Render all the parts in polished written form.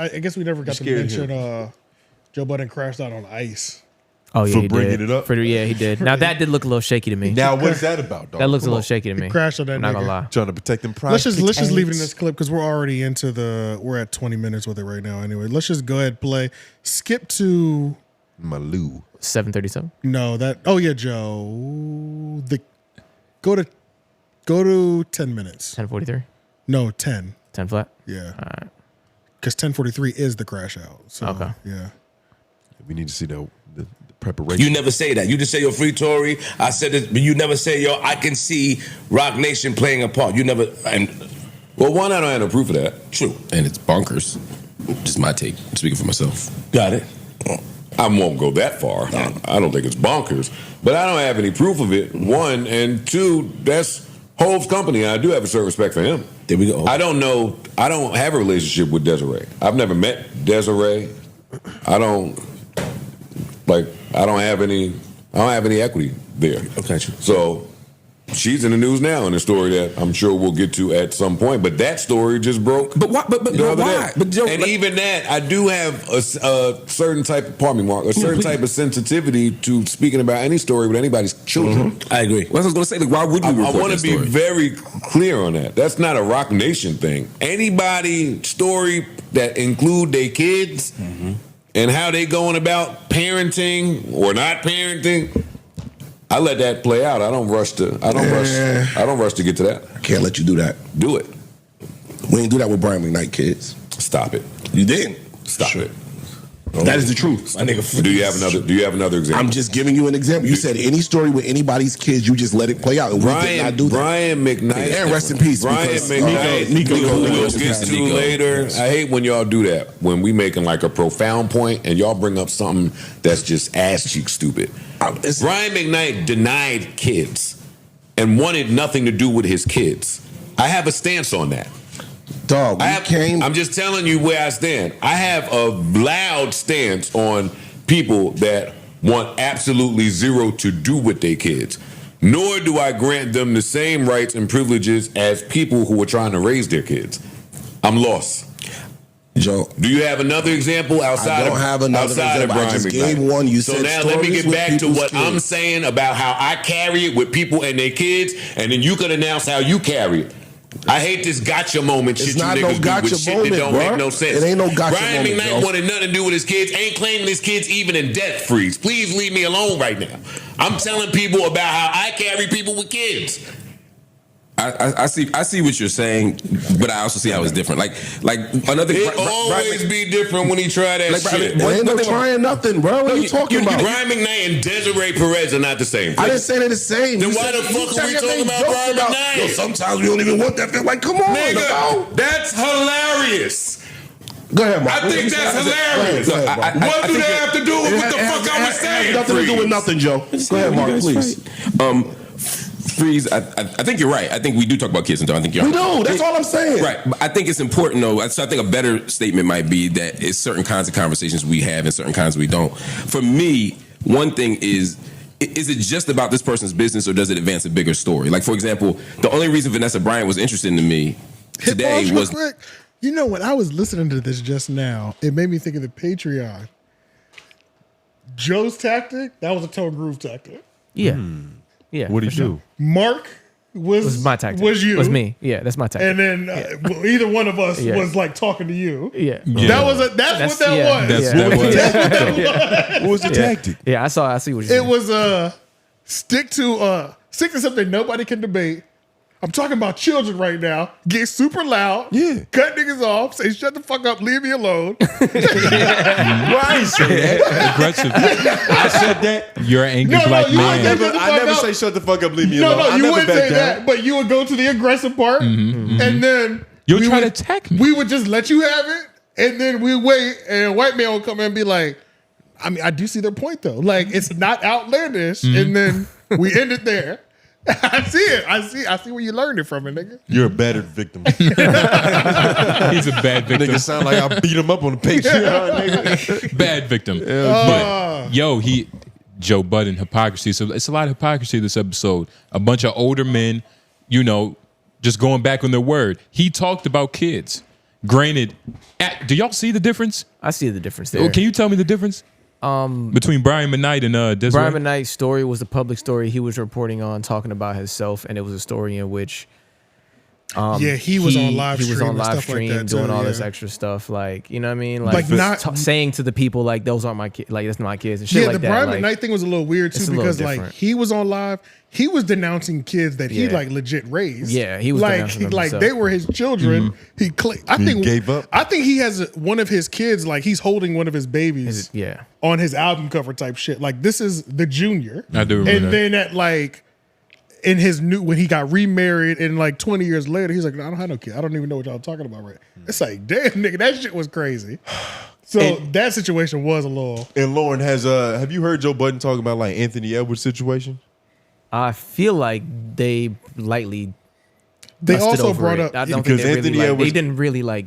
I guess we never got to mention Joe Budden crashed out on ice. Oh yeah, for he bringing did. it up. Yeah, he did. Now that did look a little shaky to me. Now what is that about, dog? That looks a little shaky to me. He crashed on that I'm not gonna lie. Trying to protect them privacy. Let's just leave it in this clip because we're already into we're at 20 minutes with it right now anyway. Let's just go ahead and play. Skip to Malou. 7:37. No, Joe. Go to 10 minutes. 10:43. No, 10. 10 flat. Yeah. All right. Because 10:43 is the crash out. So, Okay. Yeah. We need to see the preparation. You never say that. You just say, yo, free Tory. I said it, but you never say, yo, I can see Rock Nation playing a part. You never. Well, one, I don't have no proof of that. True. And it's bonkers. Just my take. I'm speaking for myself. Got it. I won't go that far. I don't think it's bonkers. But I don't have any proof of it, one. And two, that's Hove's company. I do have a certain respect for him. There we go. I don't know. I don't have a relationship with Desiree. I've never met Desiree. I don't have any equity there. Okay. So she's in the news now in a story that I'm sure we'll get to at some point. But that story just broke. But why? But why? But Joe, and even that, I do have a certain type of, pardon me, Mark, a certain type of sensitivity to speaking about any story with anybody's children. Mm-hmm. I agree. Well, I was going to say, like, why would you report I want to be very clear on that. That's not a Rock Nation thing. Anybody story that include their kids and how they going about parenting or not parenting, I let that play out. I don't rush to get to that. I can't let you do that. Do it. We didn't do that with Brian McKnight, kids. Stop it. You didn't. Stop it. That is the truth. My nigga, Do you have another example? I'm just giving you an example. You said any story with anybody's kids, you just let it play out. And we did not do that. Brian McKnight. And rest in peace. Brian McKnight. Nico we'll get to later. I hate when y'all do that. When we making like a profound point and y'all bring up something that's just ass cheek stupid. Brian McKnight denied kids and wanted nothing to do with his kids. I have a stance on that. Dog, I'm just telling you where I stand. I have a loud stance on people that want absolutely zero to do with their kids. Nor do I grant them the same rights and privileges as people who are trying to raise their kids. I'm lost. Joe, do you have another example outside? I don't have another example. Brian I just McKnight? gave one. You so said now let me get back to what kids. I'm saying about how I carry it with people and their kids, and then you can announce how you carry it. I hate this gotcha moment shit you niggas do with shit that don't make no sense. It ain't no gotcha Brian moment, McKnight bro. wanted nothing to do with his kids, ain't claiming his kids even in death freeze. Please leave me alone right now. I'm telling people about how I carry people with kids. I see what you're saying, but I also see how it's different. Like another. It always be different when he try that shit. There ain't no trying nothing, bro. What are you talking about? Brian McKnight and Desiree Perez are not the same. I didn't say they're the same. Then why the fuck are we talking about Brian McKnight? Yo, sometimes we don't even want that. Like, come on, nigga, that's hilarious. Go ahead, Mark. I think that's hilarious. What do they have to do with what the fuck I was saying? Nothing to do with nothing, Joe. Go ahead, Mark, please. Freeze, I think you're right. I think we do talk about kids and I think you're right. We do. That's all I'm saying. Right. But I think it's important, though. So I think a better statement might be that it's certain kinds of conversations we have and certain kinds we don't. For me, one thing is it just about this person's business or does it advance a bigger story? Like, for example, the only reason Vanessa Bryant was interested in me today was... Quick. You know, when I was listening to this just now, it made me think of the Patreon. Joe's tactic, that was a Tone Groove tactic. Yeah. Yeah. What did you do? Mark was my tactic. Was you? Was me? Yeah, that's my tactic. And then well, either one of us was like talking to you. Yeah. That's what that was. That's what that was. What was the tactic? Yeah, I see what you It was stick to something nobody can debate. I'm talking about children right now. Get super loud. Yeah. Cut niggas off. Say shut the fuck up. Leave me alone. Why I say that? Aggressive. I said that. You're an angry black man. I never say shut the fuck up. Leave me alone. No, you wouldn't say that. But you would go to the aggressive part, and then you'll try to attack me. We would just let you have it, and then we wait, and a white man would come in and be like, I mean, I do see their point though. Like it's not outlandish, and then we end it there. I see it. I see where you learned it from, nigga. You're a battered victim. He's a bad victim. Nigga sound like I beat him up on the Patreon, nigga. Bad victim. But yo, Joe Budden, hypocrisy. So it's a lot of hypocrisy this episode. A bunch of older men, just going back on their word. He talked about kids. Granted, do y'all see the difference? I see the difference there. Can you tell me the difference between Brian McKnight and Desiree? Brian McKnight's story was the public story he was reporting on, talking about himself, and it was a story in which he was on live He was stream on and live stuff like stream that too, doing all yeah. this extra stuff, like, you know what I mean, Like not- saying to the people like those aren't my kids, like that's not my kids and shit Yeah, like the that. Brian like, McKnight thing was a little weird too it's a little because like different. he was on live, he was denouncing kids that he Yeah. like legit raised. Yeah, he was like denouncing them like himself. they were his children. He I think gave up? I think he has one of his kids like he's holding one of his babies. yeah. on his album cover type shit. Like this is the junior. I do remember And that. then at like in his new when he got remarried and like 20 years later, he's like, no, I don't have no kid. I don't even know what y'all talking about, right? It's like, damn, nigga, that shit was crazy. So that situation was a little. And Lauren have you heard Joe Budden talk about like Anthony Edwards' situation? I feel like they lightly. They dusted also over brought it. up I don't because think they Anthony really, like, they Edwards- didn't really like.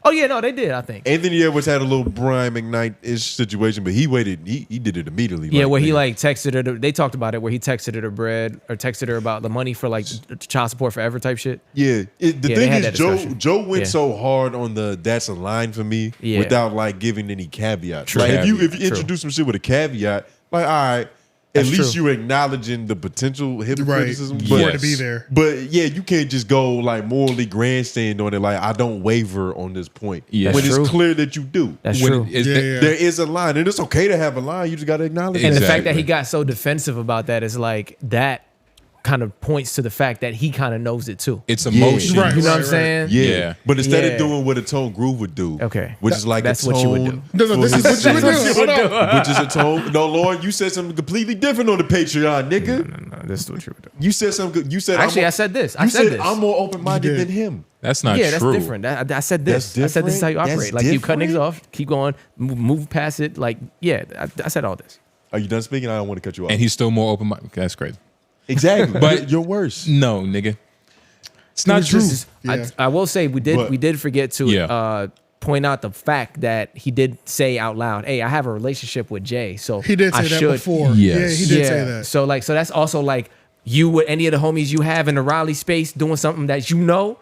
Oh yeah, no, they did. I think. Anthony Edwards had a little Brian McKnight-ish situation, but he waited. He did it immediately. Yeah, where he nigga. like texted her. They talked about it where he texted her bread or texted her about the money for like child support forever type shit. Yeah, the Yeah, they thing had is, that discussion. Joe went Yeah. so hard on the that's a line for me Yeah. without like giving any caveats. True. Like if you True. introduce some shit with a caveat, like all right, at That's least true. you acknowledging the potential hypocriticism. Right. But, For it to be there. But yeah, you can't just go like morally grandstand on it. Like I don't waver on this point. Yeah. when That's it's true. clear that you do. That's When true. is Yeah, that- yeah. There is a line, and it's okay to have a line. You just got to acknowledge And it. the fact that Exactly. he got so defensive about that is like that kind of points to the fact that he kind of knows it too. It's emotion. Right, You know what I'm right. saying? Yeah. Yeah. But instead Yeah. of doing what a tone groove would do, Okay. which is like That's a what tone, you would do. No, this is what you would do. Hold on. which is a tone. No, Lauren, you said something completely different on the Patreon, nigga. No, this is what you would do. You said something. You said Actually, I'm I said this. I You said said this. I'm more open minded You did. than him. That's not Yeah, that's true. different. I said this. That's I said this is how you different? operate. That's Like you cut niggas different? off, keep going, move past it. Like yeah, I said all this. Are you done speaking? I don't want to cut you off. And he's still more open minded. That's crazy. exactly, But- you're worse. No, nigga. It's not true. Yeah. I will say we But- did forget to Yeah. point out the fact that he did say out loud, "Hey, I have a relationship with Jay." So He did say I that should, before. Yes. Yeah, he did say that. So like, so that's also like you with any of the homies you have in the Raleigh space doing something that you know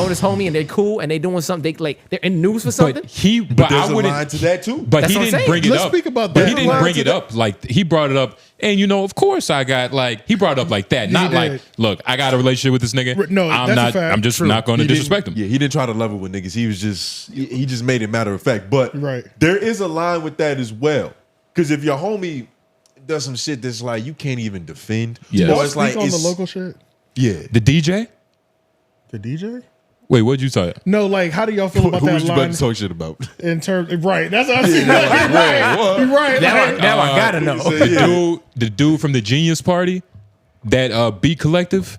this homie and they're cool and they doing something they're in news for something. But There's I a wouldn't. line to that too. But That's he what I'm didn't saying. bring it Let's up. speak about But that. he didn't Line bring to it that. up like he brought it up, and of course I got like he brought it up like that, He not did. like look, I got a relationship with this nigga. No, I'm that's a not. fact. I'm just True. not going to He didn't- disrespect him. Yeah, he didn't try to level with niggas. He was just he just made it matter of fact. But Right. there is a line with that as well. Because if your homie does some shit that's like you can't even defend, Yes. or Y'all it's speak like on the it's, local shit. yeah. The DJ? The DJ? Wait, what'd you say? No, like how do y'all feel about Who that was you about line to talk shit about? in terms? Right, that's what I see. You're right. Now Like, I gotta know. The dude from the Genius Party, that Beat Collective.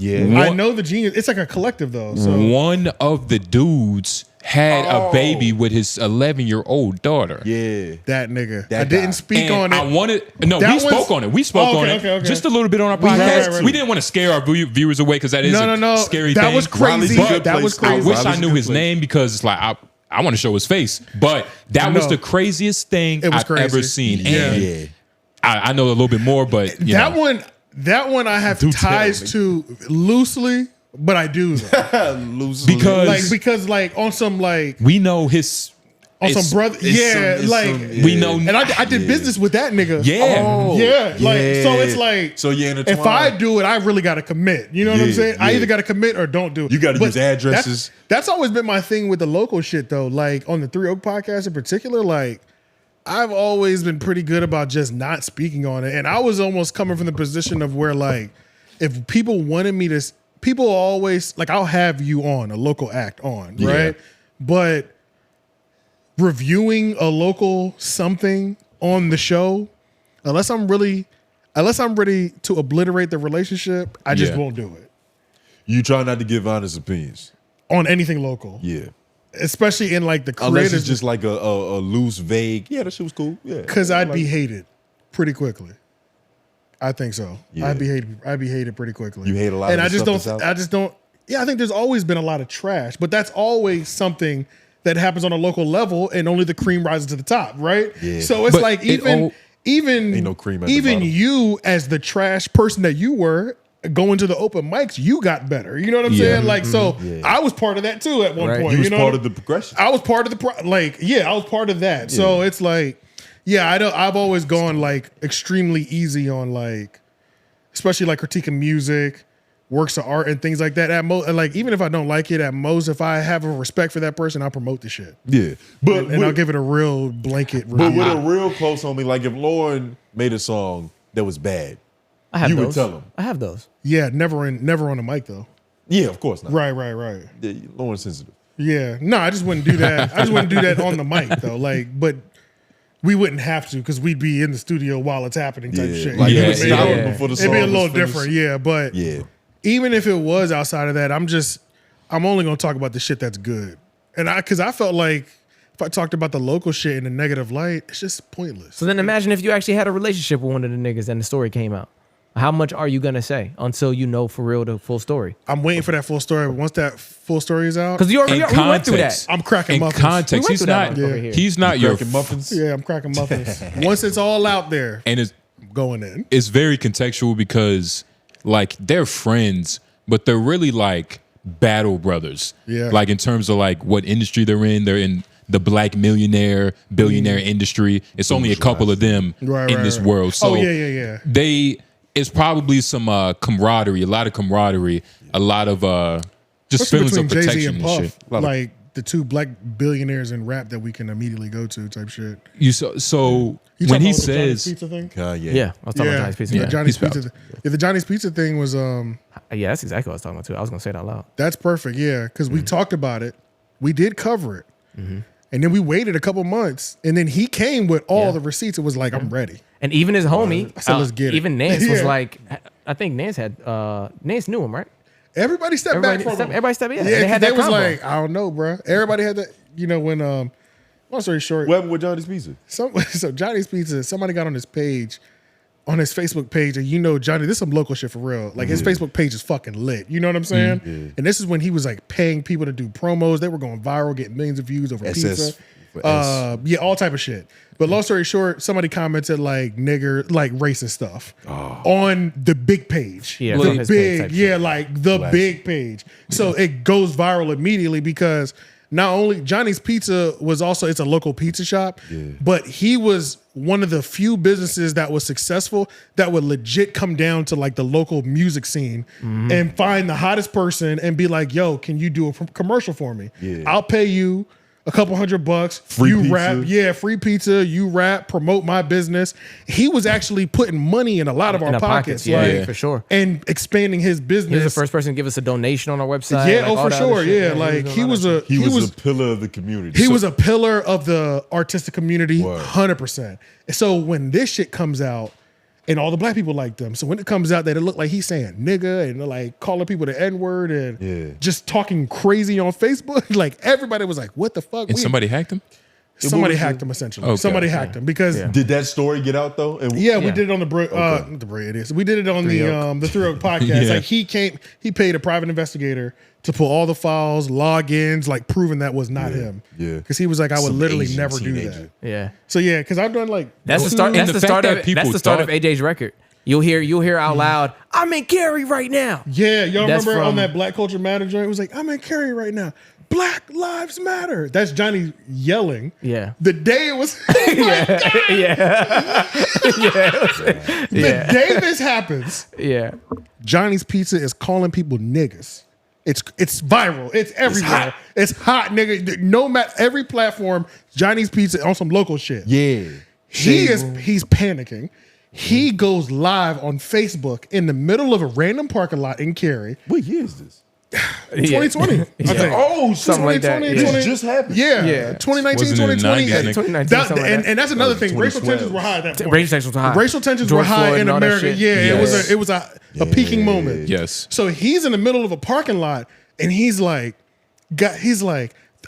Yeah. I know the genius. It's like a collective though. So One of the dudes had a baby with his 11-year-old daughter. Yeah. that nigga. That I didn't guy. speak And on it. I wanted no. That We was- spoke on it. We spoke Oh, on okay, it okay. just a little bit on our Right, podcast. right. We didn't want to scare our viewers away because that is No. a scary That thing. was crazy. Raleigh's a good That was place. I crazy. wish Raleigh's I a knew good his place. name because it's like I want to show his face. But that was No. the craziest thing It was I've crazy. ever seen. Yeah. And Yeah. I know a little bit more, but you That know. one I have Do tell, ties nigga. to loosely, but I do though. Because like on some like we know his on it's- some brother. it's Yeah, some- it's like some- we know and I did business with that nigga. Yeah. Oh, yeah. Like so it's like So you're intertwined. if I do it, I really got to commit. You know what I'm Yeah, saying? I yeah. either got to commit or don't do it. You gotta But use addresses. That's always been my thing with the local shit though. Like on the 3 Oak podcast in particular, like I've always been pretty good about just not speaking on it. And I was almost coming from the position of where like if people wanted me to, people always like I'll have you on a local act on, right? But reviewing a local something on the show, unless I'm ready to obliterate the relationship, I just Yeah. won't do it You try not to give honest opinions. on anything local, Yeah. especially in like the Unless creative. it's just like a loose, vague. Yeah, that shit was cool. Yeah. Because I'd be Like, hated pretty quickly. I think so. Yeah. I'd be hated pretty quickly. You hate a lot and of I the just stuff don't. that's out? I just don't. Yeah, I think there's always been a lot of trash, but that's always something that happens on a local level, and only the cream rises to the top, right? Yeah. So it's But like it even Ain't no cream at the even bottom. you as the trash person that you were going to the open mics, you got better. You know what I'm saying? Like, so I was part of that too at one point. You was know part of the progression. I was part of the I was part of that. So it's like, I've always gone like extremely easy on like, especially like critiquing music, works of art and things like that. At most, like even if I don't like it, at most, if I have a respect for that person, I'll promote the shit. Yeah, but and I'll give it a real blanket review. But with a real close homie, like if Lauren made a song that was bad, I have you those. would tell him. I have those. Yeah, never on the mic though. Yeah, of course not. Right. Yeah, Lauren's sensitive. Yeah, no, I just wouldn't do that. I just wouldn't do that on the mic though. Like, but we wouldn't have to because we'd be in the studio while it's happening type shit. Like You know it'd what I mean? stop before the song It'd be a was little finished. different, yeah. But even if it was outside of that, I'm only gonna talk about the shit that's good. And because I felt like if I talked about the local shit in a negative light, it's just pointless. So then imagine if you actually had a relationship with one of the niggas and the story came out. How much are you gonna say until you know for real the full story? I'm waiting for that full story. But once that full story is out, Because we went through that. I'm cracking In muffins. context, We went through that one over here. he's not your Cracking muffins. Yeah, I'm cracking muffins. Once it's all out there, and I'm going in. it's very contextual because like they're friends, but they're really like battle brothers. Yeah. Like in terms of like what industry they're in the black millionaire, billionaire industry. It's only a couple of them in this world. So yeah. it's probably some camaraderie, a lot of camaraderie, a lot of just Especially feelings of between Jay-Z protection and and Puff, shit. like the two black billionaires in rap that we can immediately go to type shit. You so You when talking he about the Johnny's says Pizza thing? Yeah, I was talking about Johnny's Pizza. The Yeah. Johnny's Peace Pizza. The Johnny's Pizza thing was Yeah, that's exactly what I was talking about too. I was gonna say it out loud. that's perfect. Yeah, because we talked about it, we did cover it, and then we waited a couple months, and then he came with all the receipts. It was like, I'm ready. And even his homie, I said, let's get it. even Nance was Yeah. like, I think Nance knew him, right? Everybody stepped back from him. Everybody stepped. Yeah, Yeah, they had they that was combo. like, I don't know, bro. Everybody had that. You know when long story short, What happened with Johnny's Pizza? so Johnny's Pizza, somebody got on his page, on his Facebook page, and Johnny, this is some local shit for real. Like his Facebook page is fucking lit. You know what I'm saying? And this is when he was like paying people to do promos. They were going viral, getting millions of views over pizza. Yeah, all type of shit. But long story short, somebody commented like nigger, like racist stuff on the big page. Yeah, the on his page type big, shit. like the big page. So it goes viral immediately because not only Johnny's Pizza was also, it's a local pizza shop, but he was one of the few businesses that was successful that would legit come down to like the local music scene and find the hottest person and be like, yo, can you do a commercial for me? I'll pay you a couple $100. Free you pizza. rap, free pizza. You rap, promote my business. He was actually putting money in a lot of our pockets, yeah, for sure, and expanding his business. He was the first person to give us a donation on our website. Yeah, like, oh all for that other sure, shit. yeah. Like he was a pillar of the community. he was a pillar of the artistic community, Word. 100%. So when this shit comes out, and all the black people like them, so when it comes out that it looked like he's saying nigga and like calling people the N-word and just talking crazy on Facebook, like everybody was like, "What the fuck?" and somebody hacked him. Somebody hacked him essentially. Okay. Somebody hacked him because Did that story get out though? And we did it on the Bray it is. We did it on the Three Oak podcast. Yeah. Like he paid a private investigator to pull all the files, logins, like proving that was not him. Yeah. Because he was like, I would Some literally Asian never do teenager. that. Yeah, So yeah, because I've done like that's the start. And That's the the fact start that of. people That's the start of thought- AJ's record. You'll hear out loud, "I'm in Cary right now." Yeah, y'all That's remember on from- that Black Culture Matter joint? It was like, I'm in Cary right now. Black Lives Matter. That's Johnny yelling. Yeah. The day it was the day this happens, Yeah. Johnny's Pizza is calling people niggas. It's viral. It's everywhere. It's hot, nigga. No matter every platform, Johnny's Pizza on some local shit. yeah. He's panicking. He goes live on Facebook in the middle of a random parking lot in Cary. What year is this? 2020. I think. Oh, Something like that, 2020, yeah. This just happened. Yeah. 2019, Wasn't it in the 2020. 90s, I think? 2019, That- something like and, that. and that's another That was thing. Racial 2012. tensions were high at that point. Racial tensions were high. Racial tensions George were high Floyd in and all that America. shit. Yeah, Yes. it was a peaking moment. Yes. So he's in the middle of a parking lot and he's like,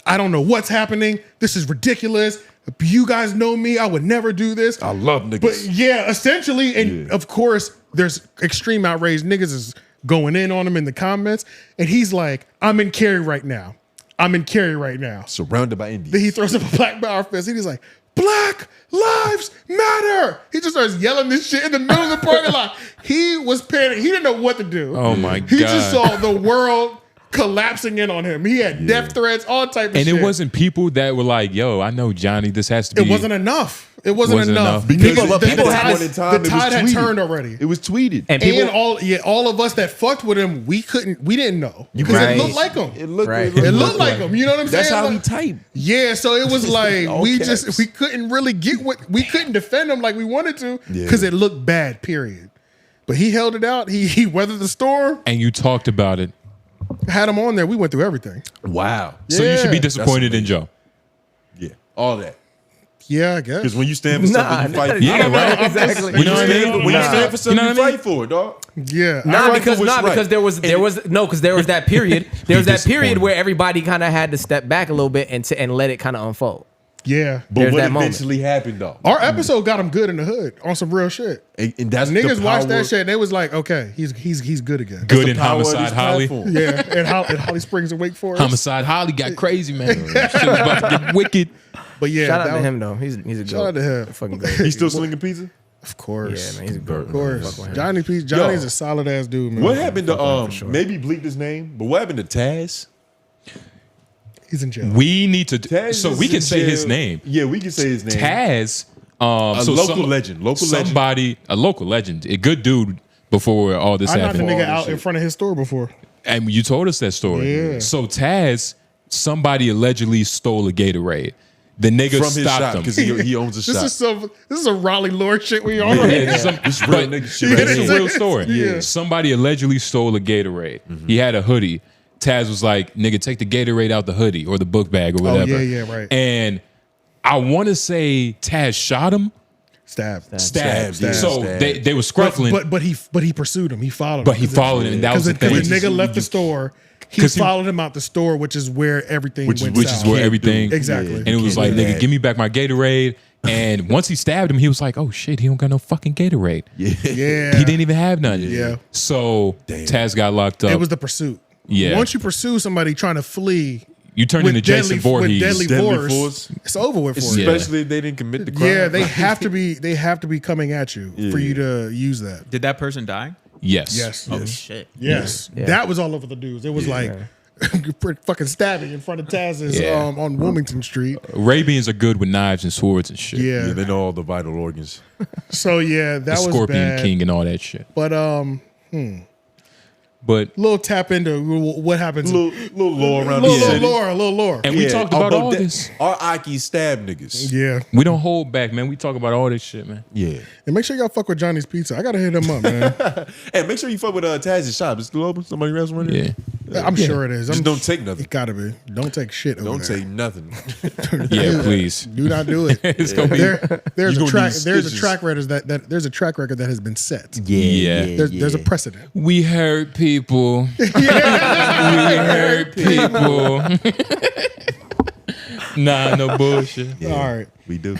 I don't know what's happening. This is ridiculous. You guys know me. I would never do this. I love niggas. But yeah, essentially, and of course, there's extreme outrage. Niggas is going in on him in the comments, and he's like, "I'm in Cary right now. I'm in Cary right now." Surrounded by Indians. Then he throws up a Black Power fist, and he's like, Black Lives Matter. He just starts yelling this shit in the middle of the parking lot. He was panicking. He didn't know what to do. Oh my God. He just saw the world collapsing in on him. He had death threats, all type of shit. And it wasn't people that were like, yo, I know Johnny, this has to be. It wasn't enough. It wasn't enough. Because People the tide had turned already. It was tweeted. And people, all of us that fucked with him, we didn't know because Right. it looked like him. It looked, Right. It looked like him. You know what I'm That's saying? how he Like- typed. Yeah, so it was like All we caps. couldn't really we couldn't defend him like we wanted to Yeah. because it looked bad. Period. But he held it out. He weathered the storm. And you talked about it. Had him on there. We went through everything. Wow. So you should be Yeah. disappointed in Joe. Yeah. All that. Yeah, I guess. Because when you stand for something, you fight for it. Yeah, right. exactly. When you know what I stand, mean? when you Nah. stand for something, You know you what I mean? fight for it, dog. Yeah, Nah, I because was right. because there was that period. There was that period disappointed. where everybody kind of had to step back a little bit and let it kind of unfold. yeah. But There's what that moment. eventually happened, though? Our episode got him good in the hood on some real shit. And that's Niggas the watched power- that shit and they was like, okay, he's good again. Good the in power of Homicide this Holly. platform. Yeah, and Holly Springs and Wake Forest. Homicide Holly got crazy, man. Shit was about to get wicked. But yeah, Shout out that to was- him though. He's a good. Shout out to him. Fucking good. He's still slinging pizza? Of course. Yeah, man, he's a good. Of course. Fuck with him. Johnny's a solid ass dude, man. What happened to, sure. maybe bleep his name, but what happened to Taz? He's in jail. We need to. Taz So is we in can say jail. his name. Yeah, we can say his name. Taz. A local legend. A local legend. A good dude before all this I knocked a happened. nigga out in front of his store before. And you told us that story. Yeah. So Taz, somebody allegedly stole a Gatorade. The nigga From his stopped shop, him. because he owns a This shop. is a Raleigh Lord shit we on. Yeah, right it's now. some- It's real but nigga shit right It's here. a real story. Yeah. Somebody allegedly stole a Gatorade. He had a hoodie. Taz was like, nigga, take the Gatorade out the hoodie or the book bag or whatever. yeah, right. And I want to say Taz shot him, Stabbed. stabbed. yeah, So stabbed. they were scruffling, But he pursued him. He followed him. but he followed him. And that was the Because thing. the nigga left the store. He 'Cause he- followed him out the store, which is where everything went Which south. is where everything. Exactly. And it was like, nigga, give me back my Gatorade. And once he stabbed him, he was like, oh shit, he don't got no fucking Gatorade. Yeah. He didn't even have none. Yeah. So Taz got locked up. It was the pursuit. Yeah. Once you pursue somebody trying to flee You turned into Jason Voorhees. with deadly Deadly force, force. it's over with for you. Yeah. Especially if they didn't commit the crime. Yeah, they have to be coming at you for you to use that. Did that person die? Yes. Yes. Oh shit. Yes. Yeah. That was all over the news. It was like fucking stabbing in front of Taz's Yeah. on Wilmington Street. Arabians are good with knives and swords and shit. Yeah. Yeah, they know all the vital organs. So yeah, that The was Scorpion bad. King and all that shit. But But little tap into what happens. Little lore around the little city. lore. and we talked about all this. Our Aki stab niggas. Yeah. We don't hold back, man. We talk about all this shit, man. Yeah. And make sure y'all fuck with Johnny's Pizza. I gotta hit him up, man. Hey, make sure you fuck with Taz's shop. It's still open? Somebody restaurant in Yeah. there? I'm sure it is. Just don't take nothing. It gotta be. Don't take shit. Over Don't there. take nothing. Yeah, please. Do not do it. It's gonna be There's You a gonna track. need There's a stitches. track record there's a track record that has been set. Yeah. There's a precedent. We hurt people. We hurt people. Nah, no bullshit. All right. We do.